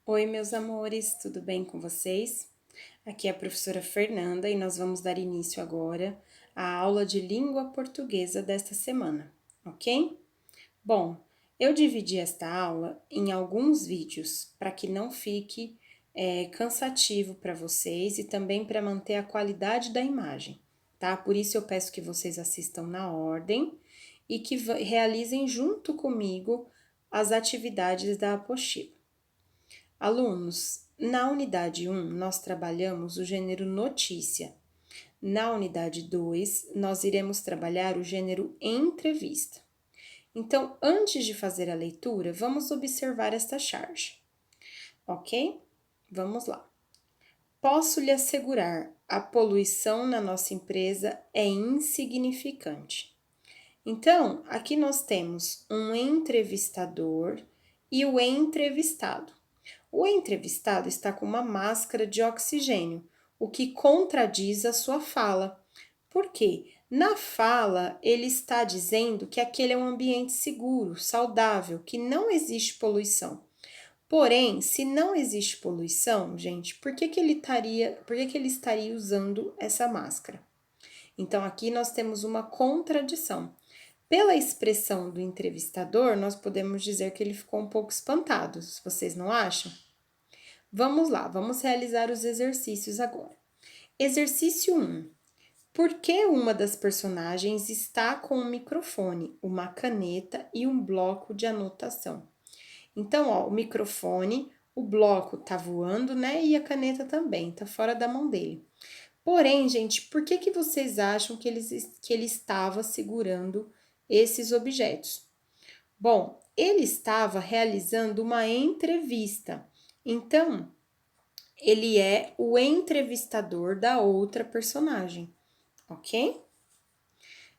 Oi, meus amores, tudo bem com vocês? Aqui é a professora Fernanda e nós vamos dar início agora à aula de língua portuguesa desta semana, ok? Bom, eu dividi esta aula em alguns vídeos para que não fique cansativo para vocês e também para manter a qualidade da imagem, tá? Por isso eu peço que vocês assistam na ordem e que realizem junto comigo as atividades da apostila. Alunos, na unidade 1, nós trabalhamos o gênero notícia. Na unidade 2, nós iremos trabalhar o gênero entrevista. Então, antes de fazer a leitura, vamos observar esta charge, ok? Vamos lá. Posso lhe assegurar, a poluição na nossa empresa é insignificante. Então, aqui nós temos um entrevistador e o entrevistado. O entrevistado está com uma máscara de oxigênio, o que contradiz a sua fala. Por quê? Na fala, ele está dizendo que aquele é um ambiente seguro, saudável, que não existe poluição. Porém, se não existe poluição, gente, por que ele estaria usando essa máscara? Então, aqui nós temos uma contradição. Pela expressão do entrevistador, nós podemos dizer que ele ficou um pouco espantado, vocês não acham? Vamos lá, vamos realizar os exercícios agora. Exercício 1. Por que uma das personagens está com um microfone, uma caneta e um bloco de anotação? Então, ó, o microfone, o bloco tá voando, né? E a caneta também, tá fora da mão dele. Porém, gente, por que vocês acham que ele estava segurando esses objetos? Bom, ele estava realizando uma entrevista. Então, ele é o entrevistador da outra personagem, ok?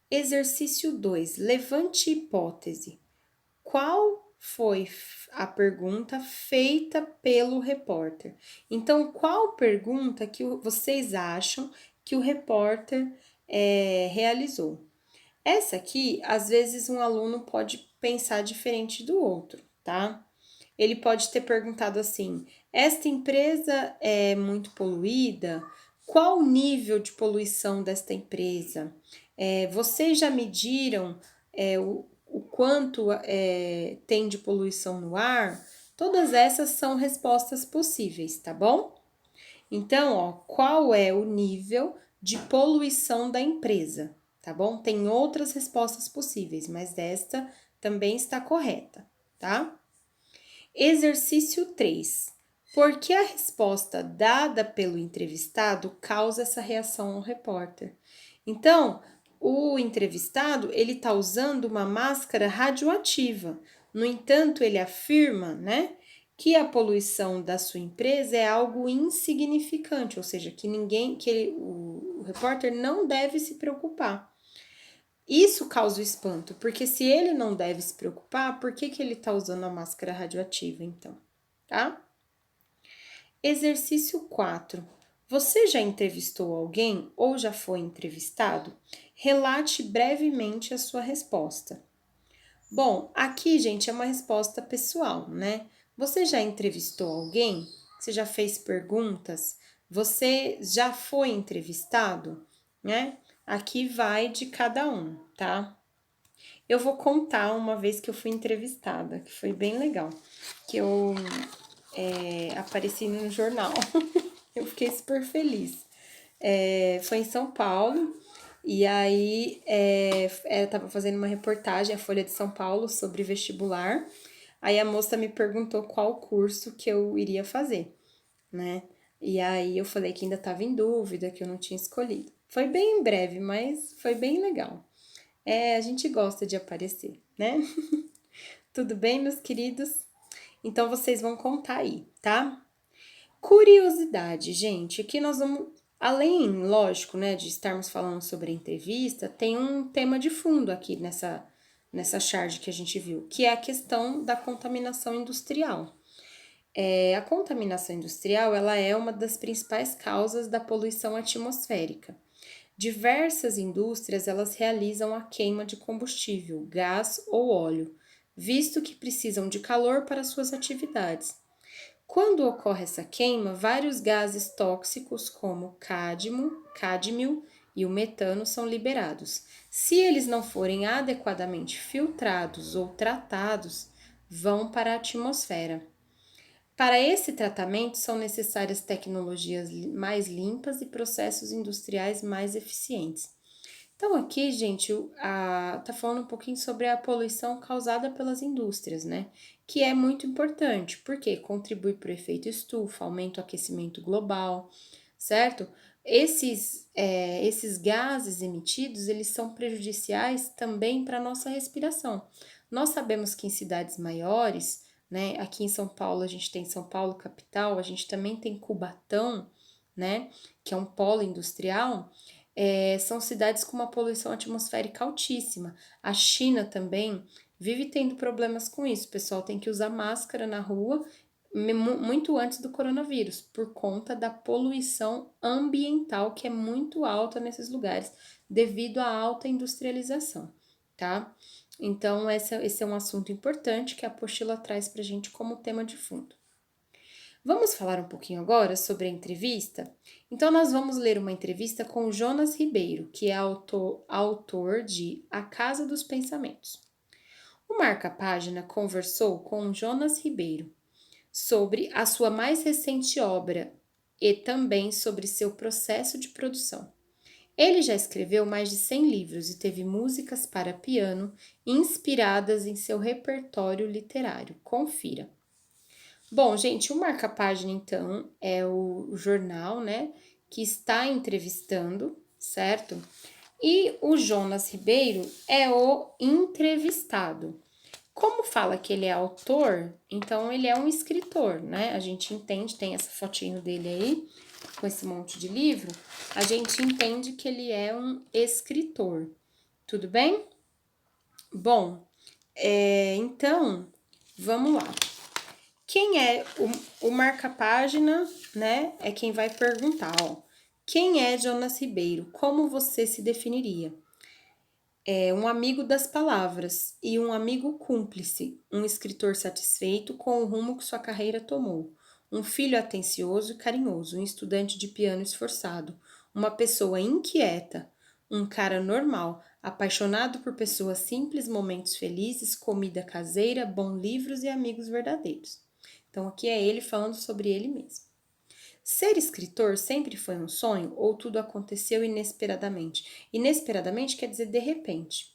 Exercício 2. Levante hipótese. Qual foi a pergunta feita pelo repórter? Então, qual pergunta que vocês acham que o repórter realizou? Essa aqui, às vezes, um aluno pode pensar diferente do outro, tá? Ele pode ter perguntado assim: esta empresa é muito poluída? Qual o nível de poluição desta empresa? Vocês já mediram o quanto tem de poluição no ar? Todas essas são respostas possíveis, tá bom? Então, ó, qual é o nível de poluição da empresa? Tá bom? Tem outras respostas possíveis, mas esta também está correta, tá? Exercício 3. Por que a resposta dada pelo entrevistado causa essa reação ao repórter? Então, o entrevistado, ele está usando uma máscara radioativa. No entanto, ele afirma, né, que a poluição da sua empresa é algo insignificante, ou seja, que o repórter não deve se preocupar. Isso causa o espanto, porque se ele não deve se preocupar, por que ele está usando a máscara radioativa, então? Tá? Exercício 4. Você já entrevistou alguém ou já foi entrevistado? Relate brevemente a sua resposta. Bom, aqui, gente, é uma resposta pessoal, né? Você já entrevistou alguém? Você já fez perguntas? Você já foi entrevistado? Né? Aqui vai de cada um, tá? Eu vou contar uma vez que eu fui entrevistada, que foi bem legal, que eu apareci no jornal. Eu fiquei super feliz. Foi em São Paulo, e aí eu tava fazendo uma reportagem, a Folha de São Paulo, sobre vestibular. Aí a moça me perguntou qual curso que eu iria fazer, né? E aí eu falei que ainda tava em dúvida, que eu não tinha escolhido. Foi bem em breve, mas foi bem legal. A gente gosta de aparecer, né? Tudo bem, meus queridos? Então vocês vão contar aí, tá? Curiosidade, gente, aqui nós vamos, além, lógico, né, de estarmos falando sobre a entrevista, tem um tema de fundo aqui nessa charge que a gente viu, que é a questão da contaminação industrial. A contaminação industrial, ela é uma das principais causas da poluição atmosférica. Diversas indústrias, elas realizam a queima de combustível, gás ou óleo, visto que precisam de calor para suas atividades. Quando ocorre essa queima, vários gases tóxicos, como cádmio e o metano, são liberados. Se eles não forem adequadamente filtrados ou tratados, vão para a atmosfera. Para esse tratamento, são necessárias tecnologias mais limpas e processos industriais mais eficientes. Então, aqui, gente, tá falando um pouquinho sobre a poluição causada pelas indústrias, né? Que é muito importante, porque contribui para o efeito estufa, aumenta o aquecimento global, certo? Esses gases emitidos, eles são prejudiciais também para a nossa respiração. Nós sabemos que em cidades maiores, né? Aqui em São Paulo, a gente tem São Paulo capital, a gente também tem Cubatão, né? Que é um polo industrial. São cidades com uma poluição atmosférica altíssima. A China também vive tendo problemas com isso. O pessoal tem que usar máscara na rua muito antes do coronavírus, por conta da poluição ambiental que é muito alta nesses lugares, devido à alta industrialização, tá? Então, esse é um assunto importante que a apostila traz para a gente como tema de fundo. Vamos falar um pouquinho agora sobre a entrevista? Então, nós vamos ler uma entrevista com o Jonas Ribeiro, que é autor de A Casa dos Pensamentos. O Marca-Página conversou com o Jonas Ribeiro sobre a sua mais recente obra e também sobre seu processo de produção. Ele já escreveu mais de 100 livros e teve músicas para piano inspiradas em seu repertório literário. Confira. Bom, gente, o Marca-Página, então, é o jornal, né, que está entrevistando, certo? E o Jonas Ribeiro é o entrevistado. Como fala que ele é autor, então ele é um escritor, né? A gente entende, tem essa fotinho dele aí, com esse monte de livro, a gente entende que ele é um escritor. Tudo bem? Bom, então, vamos lá. Quem é o marca-página, né? É quem vai perguntar, ó. Quem é Jonas Ribeiro? Como você se definiria? É um amigo das palavras e um amigo cúmplice, um escritor satisfeito com o rumo que sua carreira tomou, um filho atencioso e carinhoso, um estudante de piano esforçado, uma pessoa inquieta, um cara normal, apaixonado por pessoas simples, momentos felizes, comida caseira, bons livros e amigos verdadeiros. Então, aqui é ele falando sobre ele mesmo. Ser escritor sempre foi um sonho ou tudo aconteceu inesperadamente? Inesperadamente quer dizer de repente.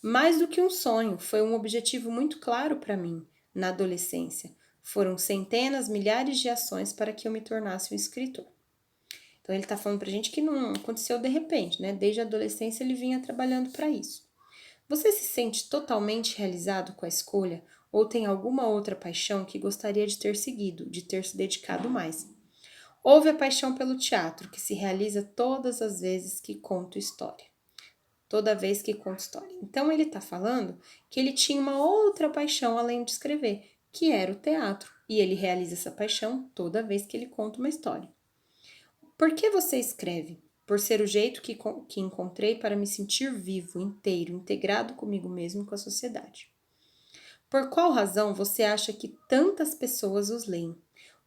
Mais do que um sonho, foi um objetivo muito claro para mim na adolescência. Foram centenas, milhares de ações para que eu me tornasse um escritor. Então ele está falando para a gente que não aconteceu de repente, né? Desde a adolescência ele vinha trabalhando para isso. Você se sente totalmente realizado com a escolha ou tem alguma outra paixão que gostaria de ter seguido, de ter se dedicado mais? Houve a paixão pelo teatro, que se realiza todas as vezes que conto história. Toda vez que conto história. Então, ele está falando que ele tinha uma outra paixão além de escrever, que era o teatro. E ele realiza essa paixão toda vez que ele conta uma história. Por que você escreve? Por ser o jeito que encontrei para me sentir vivo, inteiro, integrado comigo mesmo e com a sociedade. Por qual razão você acha que tantas pessoas os leem?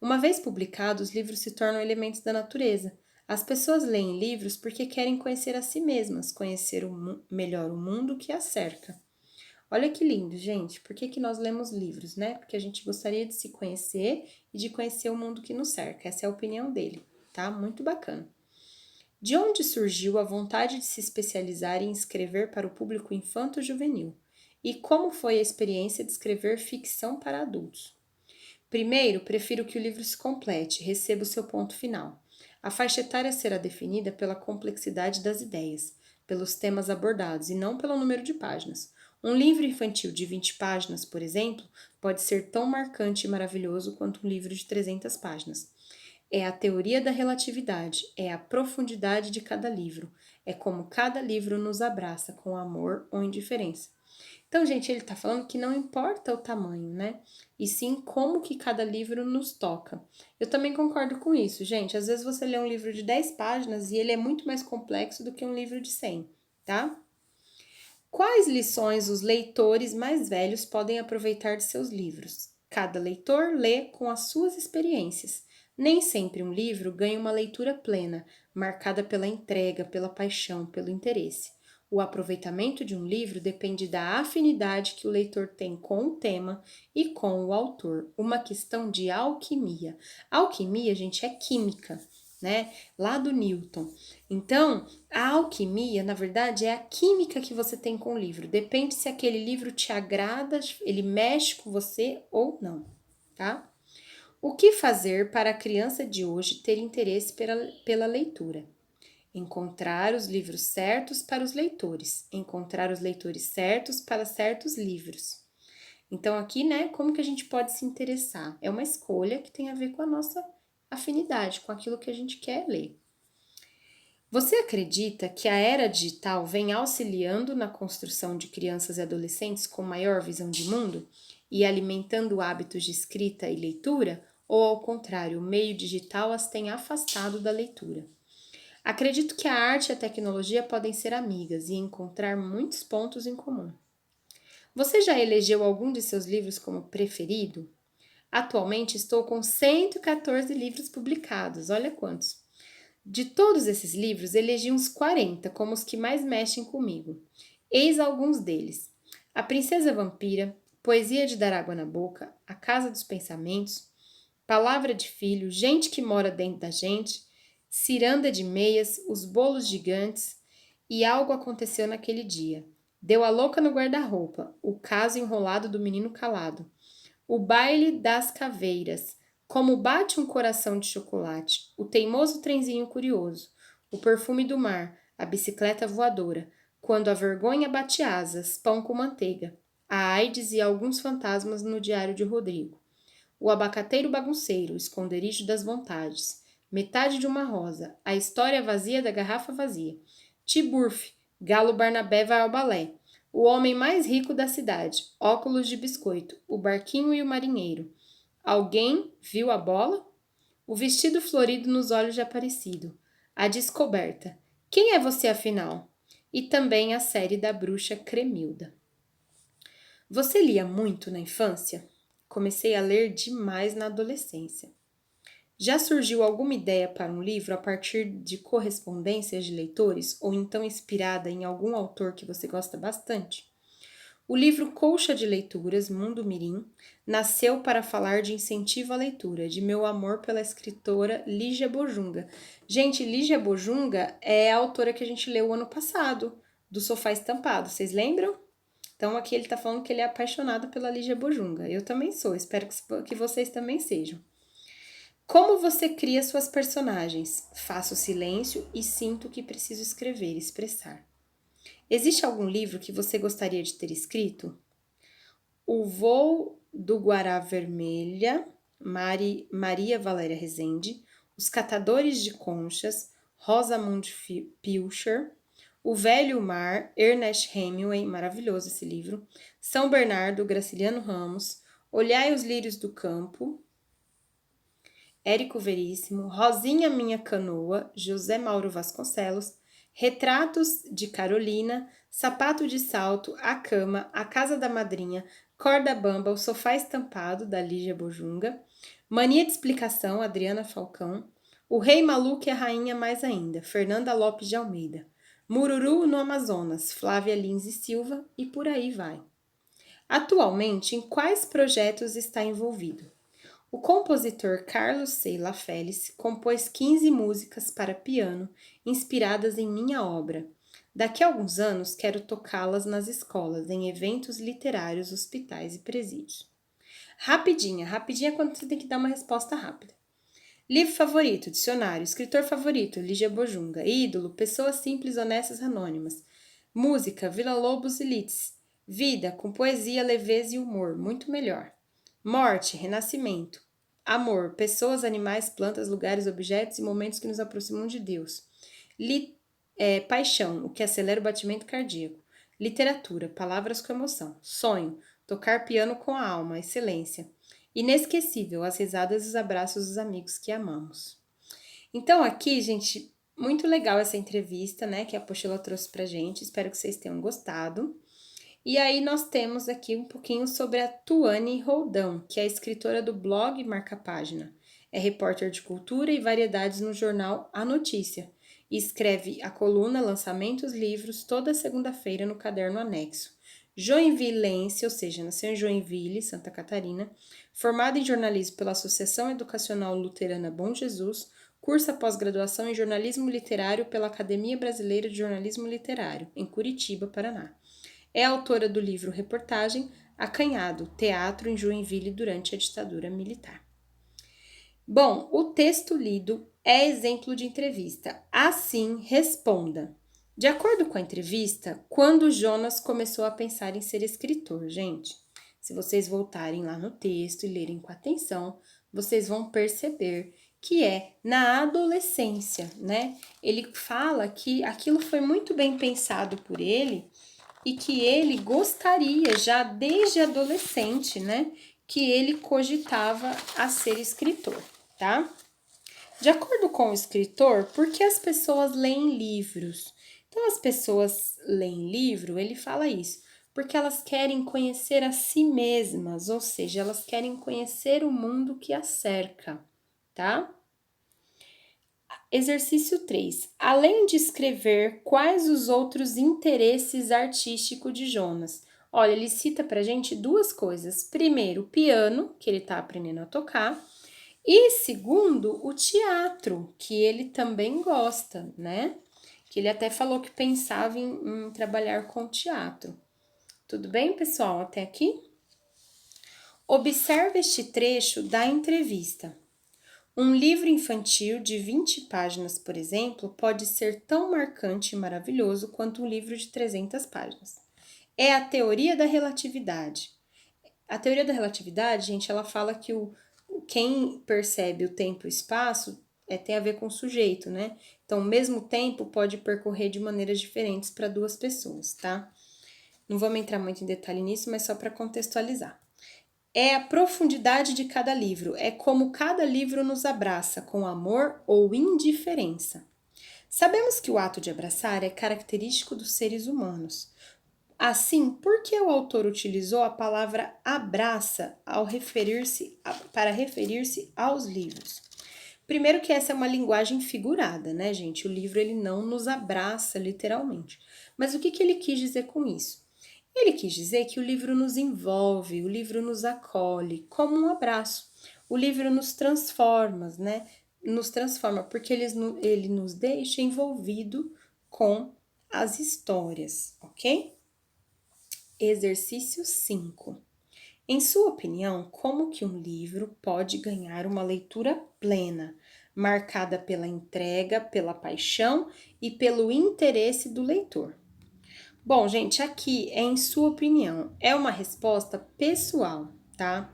Uma vez publicados, os livros se tornam elementos da natureza. As pessoas leem livros porque querem conhecer a si mesmas, conhecer melhor o mundo que as cerca. Olha que lindo, gente. Por que nós lemos livros, né? Porque a gente gostaria de se conhecer e de conhecer o mundo que nos cerca. Essa é a opinião dele, tá? Muito bacana. De onde surgiu a vontade de se especializar em escrever para o público infanto-juvenil? E como foi a experiência de escrever ficção para adultos? Primeiro, prefiro que o livro se complete, receba o seu ponto final. A faixa etária será definida pela complexidade das ideias, pelos temas abordados e não pelo número de páginas. Um livro infantil de 20 páginas, por exemplo, pode ser tão marcante e maravilhoso quanto um livro de 300 páginas. É a teoria da relatividade, é a profundidade de cada livro, é como cada livro nos abraça com amor ou indiferença. Então, gente, ele tá falando que não importa o tamanho, né? E sim como que cada livro nos toca. Eu também concordo com isso, gente. Às vezes você lê um livro de 10 páginas e ele é muito mais complexo do que um livro de 100, tá? Quais lições os leitores mais velhos podem aproveitar de seus livros? Cada leitor lê com as suas experiências. Nem sempre um livro ganha uma leitura plena, marcada pela entrega, pela paixão, pelo interesse. O aproveitamento de um livro depende da afinidade que o leitor tem com o tema e com o autor. Uma questão de alquimia. Alquimia, gente, é química, né? Lá do Newton. Então, a alquimia, na verdade, é a química que você tem com o livro. Depende se aquele livro te agrada, ele mexe com você ou não, tá? O que fazer para a criança de hoje ter interesse pela leitura? Encontrar os livros certos para os leitores, encontrar os leitores certos para certos livros. Então, aqui, né, como que a gente pode se interessar? É uma escolha que tem a ver com a nossa afinidade, com aquilo que a gente quer ler. Você acredita que a era digital vem auxiliando na construção de crianças e adolescentes com maior visão de mundo e alimentando hábitos de escrita e leitura? Ou, ao contrário, o meio digital as tem afastado da leitura? Acredito que a arte e a tecnologia podem ser amigas e encontrar muitos pontos em comum. Você já elegeu algum de seus livros como preferido? Atualmente estou com 114 livros publicados, olha quantos! De todos esses livros, elegi uns 40 como os que mais mexem comigo. Eis alguns deles: A Princesa Vampira, Poesia de Dar Água na Boca, A Casa dos Pensamentos, Palavra de Filho, Gente que Mora Dentro da Gente, Ciranda de Meias, Os Bolos Gigantes e Algo Aconteceu Naquele Dia. Deu a Louca no Guarda-Roupa, O Caso Enrolado do Menino Calado, O Baile das Caveiras, Como Bate um Coração de Chocolate, O Teimoso Trenzinho Curioso, O Perfume do Mar, A Bicicleta Voadora, Quando a Vergonha Bate Asas, Pão com Manteiga, A AIDS e Alguns Fantasmas no Diário de Rodrigo, O Abacateiro Bagunceiro, Esconderijo das Vontades, Metade de uma Rosa, A História Vazia da Garrafa Vazia, Tiburfe, Galo Barnabé vai ao balé, O Homem Mais Rico da Cidade, Óculos de Biscoito, O Barquinho e o Marinheiro, Alguém Viu a Bola? O Vestido Florido nos Olhos de Aparecido, A Descoberta, Quem é Você Afinal? E também a série da Bruxa Cremilda. Você lia muito na infância? Comecei a ler demais na adolescência. Já surgiu alguma ideia para um livro a partir de correspondências de leitores ou então inspirada em algum autor que você gosta bastante? O livro Colcha de Leituras, Mundo Mirim, nasceu para falar de incentivo à leitura, de meu amor pela escritora Lígia Bojunga. Gente, Lígia Bojunga é a autora que a gente leu ano passado, do Sofá Estampado, vocês lembram? Então aqui ele está falando que ele é apaixonado pela Lígia Bojunga. Eu também sou, espero que vocês também sejam. Como você cria suas personagens? Faço silêncio e sinto que preciso escrever, expressar. Existe algum livro que você gostaria de ter escrito? O Voo do Guará Vermelha, Maria Valéria Rezende, Os Catadores de Conchas, Rosamund Pilcher, O Velho Mar, Ernest Hemingway, maravilhoso esse livro, São Bernardo, Graciliano Ramos, Olhai os Lírios do Campo, Érico Veríssimo, Rosinha Minha Canoa, José Mauro Vasconcelos, Retratos de Carolina, Sapato de Salto, A Cama, A Casa da Madrinha, Corda Bamba, O Sofá Estampado, da Lígia Bojunga, Mania de Explicação, Adriana Falcão, O Rei Maluco e a Rainha Mais Ainda, Fernanda Lopes de Almeida, Mururu no Amazonas, Flávia Lins e Silva, e por aí vai. Atualmente, em quais projetos está envolvido? O compositor Carlos Seyla Félix compôs 15 músicas para piano inspiradas em minha obra. Daqui a alguns anos quero tocá-las nas escolas, em eventos literários, hospitais e presídios. Rapidinha é quando você tem que dar uma resposta rápida. Livro favorito, dicionário. Escritor favorito, Lígia Bojunga. Ídolo, pessoas simples, honestas, anônimas. Música, Vila Lobos e Litz. Vida, com poesia, leveza e humor, muito melhor. Morte, renascimento. Amor, pessoas, animais, plantas, lugares, objetos e momentos que nos aproximam de Deus. Paixão, o que acelera o batimento cardíaco. Literatura, palavras com emoção. Sonho, tocar piano com a alma, excelência. Inesquecível, as risadas e os abraços dos amigos que amamos. Então aqui, gente, muito legal essa entrevista, né, que a Apostila trouxe pra gente. Espero que vocês tenham gostado. E aí nós temos aqui um pouquinho sobre a Tuane Roldão, que é escritora do blog Marca Página. É repórter de cultura e variedades no jornal A Notícia. E escreve a coluna Lançamentos Livros toda segunda-feira no caderno anexo. Joinvilense, ou seja, nasceu em Joinville, Santa Catarina, formada em jornalismo pela Associação Educacional Luterana Bom Jesus, cursa pós-graduação em jornalismo literário pela Academia Brasileira de Jornalismo Literário, em Curitiba, Paraná. É autora do livro reportagem Acanhado, Teatro em Joinville durante a ditadura militar. Bom, o texto lido é exemplo de entrevista. Assim, responda. De acordo com a entrevista, quando Jonas começou a pensar em ser escritor, gente? Se vocês voltarem lá no texto e lerem com atenção, vocês vão perceber que é na adolescência, né? Ele fala que aquilo foi muito bem pensado por ele e que ele gostaria já desde adolescente, né, que ele cogitava a ser escritor, tá? De acordo com o escritor, por que as pessoas leem livros? Então, as pessoas leem livro, ele fala isso, porque elas querem conhecer a si mesmas, ou seja, elas querem conhecer o mundo que as cerca, tá? Exercício 3. Além de escrever, quais os outros interesses artísticos de Jonas? Olha, ele cita pra gente duas coisas. Primeiro, o piano, que ele tá aprendendo a tocar. E segundo, o teatro, que ele também gosta, né? Que ele até falou que pensava em trabalhar com teatro. Tudo bem, pessoal? Até aqui? Observe este trecho da entrevista. Um livro infantil de 20 páginas, por exemplo, pode ser tão marcante e maravilhoso quanto um livro de 300 páginas. É a teoria da relatividade. A teoria da relatividade, gente, ela fala que quem percebe o tempo e o espaço tem a ver com o sujeito, né? Então, o mesmo tempo pode percorrer de maneiras diferentes para duas pessoas, tá? Não vamos entrar muito em detalhe nisso, mas só para contextualizar. É a profundidade de cada livro, é como cada livro nos abraça, com amor ou indiferença. Sabemos que o ato de abraçar é característico dos seres humanos. Assim, por que o autor utilizou a palavra abraça para referir-se aos livros? Primeiro que essa é uma linguagem figurada, né, gente? O livro ele não nos abraça literalmente. Mas o que ele quis dizer com isso? Ele quis dizer que o livro nos envolve, o livro nos acolhe, como um abraço. O livro nos transforma, né? Nos transforma, porque ele nos deixa envolvido com as histórias, ok? Exercício 5. Em sua opinião, como que um livro pode ganhar uma leitura plena, marcada pela entrega, pela paixão e pelo interesse do leitor? Bom, gente, aqui é em sua opinião, é uma resposta pessoal, tá?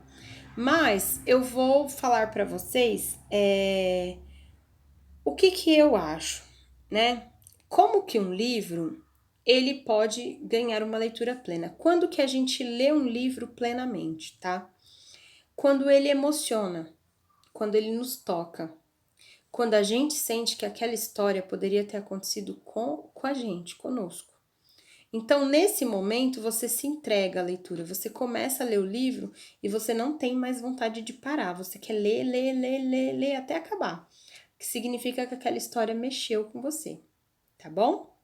Mas eu vou falar para vocês o que eu acho, né? Como que um livro ele pode ganhar uma leitura plena? Quando que a gente lê um livro plenamente, tá? Quando ele emociona, quando ele nos toca, quando a gente sente que aquela história poderia ter acontecido com a gente, conosco. Então, nesse momento, você se entrega à leitura, você começa a ler o livro e você não tem mais vontade de parar, você quer ler, ler, ler, ler, ler até acabar, que significa que aquela história mexeu com você, tá bom?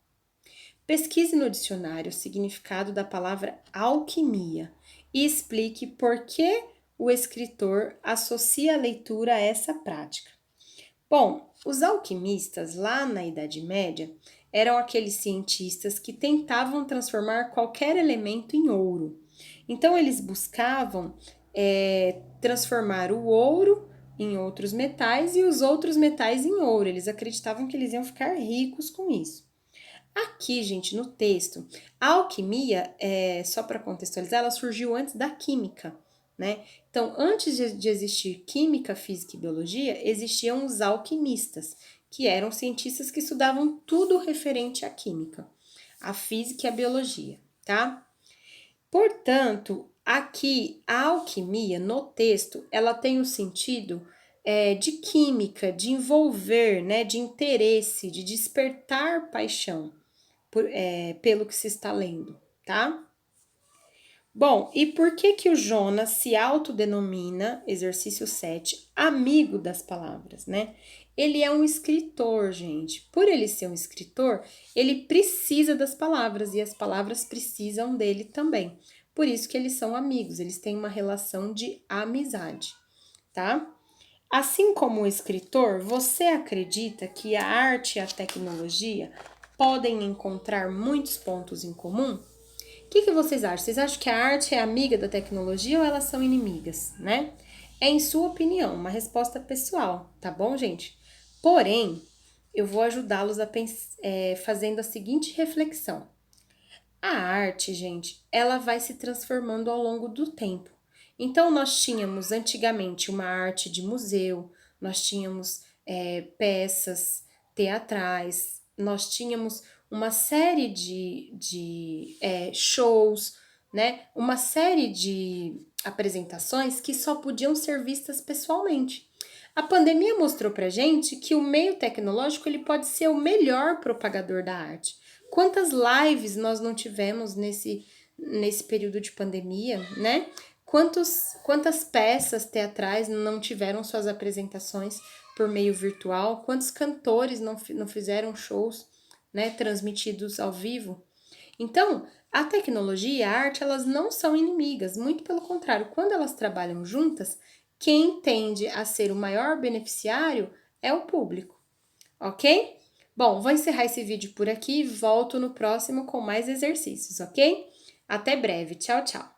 Pesquise no dicionário o significado da palavra alquimia e explique por que o escritor associa a leitura a essa prática. Bom, os alquimistas lá na Idade Média eram aqueles cientistas que tentavam transformar qualquer elemento em ouro. Então, eles buscavam transformar o ouro em outros metais e os outros metais em ouro. Eles acreditavam que eles iam ficar ricos com isso. Aqui, gente, no texto, a alquimia, só para contextualizar, ela surgiu antes da química, né? Então, antes de existir química, física e biologia, existiam os alquimistas, que eram cientistas que estudavam tudo referente à química, à física e à biologia, tá? Portanto, aqui a alquimia no texto, ela tem o sentido de química, de envolver, né, de interesse, de despertar paixão pelo que se está lendo, tá? Bom, e por que que o Jonas se autodenomina, exercício 7, amigo das palavras, né? Ele é um escritor, gente. Por ele ser um escritor, ele precisa das palavras e as palavras precisam dele também. Por isso que eles são amigos, eles têm uma relação de amizade, tá? Assim como o escritor, você acredita que a arte e a tecnologia podem encontrar muitos pontos em comum? O que vocês acham? Vocês acham que a arte é amiga da tecnologia ou elas são inimigas, né? É, em sua opinião, uma resposta pessoal, tá bom, gente? Porém, eu vou ajudá-los a fazendo a seguinte reflexão. A arte, gente, ela vai se transformando ao longo do tempo. Então, nós tínhamos antigamente uma arte de museu, nós tínhamos peças teatrais, nós tínhamos uma série de shows, né? Uma série de apresentações que só podiam ser vistas pessoalmente. A pandemia mostrou pra gente que o meio tecnológico ele pode ser o melhor propagador da arte. Quantas lives nós não tivemos nesse período de pandemia, né? Quantas peças teatrais não tiveram suas apresentações por meio virtual? Quantos cantores não fizeram shows, né, transmitidos ao vivo? Então, a tecnologia e a arte, elas não são inimigas, muito pelo contrário, quando elas trabalham juntas, quem tende a ser o maior beneficiário é o público, ok? Bom, vou encerrar esse vídeo por aqui e volto no próximo com mais exercícios, ok? Até breve, tchau, tchau!